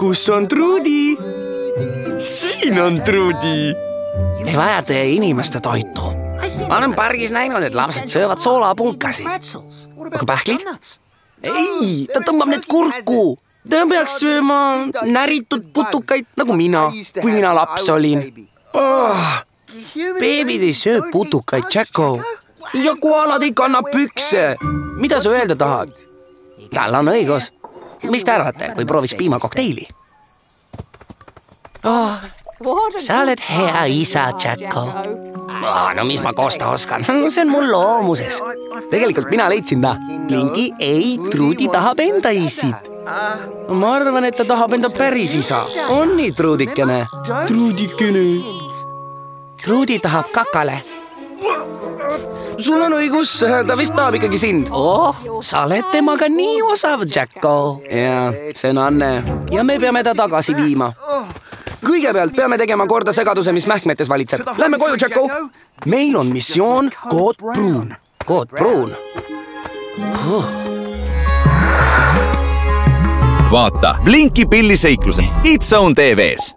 kus on Truudi? Siin on Truudi. Te vajate inimeste toitu. Ma olen pargis näinud, et lapsed söövad soolapunkasid. Aga pähklid? Ei, ta tõmbab need kurku. Ta peaks sööma näritud putukaid nagu mina, kui mina laps olin. Beebid ei söö putukaid, Jacko. Ja koalad ei kanna pükse. Mida sa öelda tahad? Tal on õigus. Mis te arvate, kui prooviks piimakokteili? Sa oled hea isa, Jacko. No mis ma kosta oskan? See on mul loomuses. Tegelikult mina leidsin ta. Blinky, ei, Truudi tahab enda isid. Ma arvan, et ta tahab enda päris isa. On nii, Truudikene? Truudikene. Truudi tahab kakale. Sul on õigus, ta vist tahab ikkagi sind. Sa oled temaga nii osav, Jacko. Jaa, see on Anne. Ja me peame ta tagasi viima. Kõigepealt peame tegema korda segaduse, mis mähkmetes valitseb. Lähme koju, Jacko. Meil on missioon Kood Pruun. Kood Pruun. Vaata Blinky pilliseikluse It's Zone TV-s.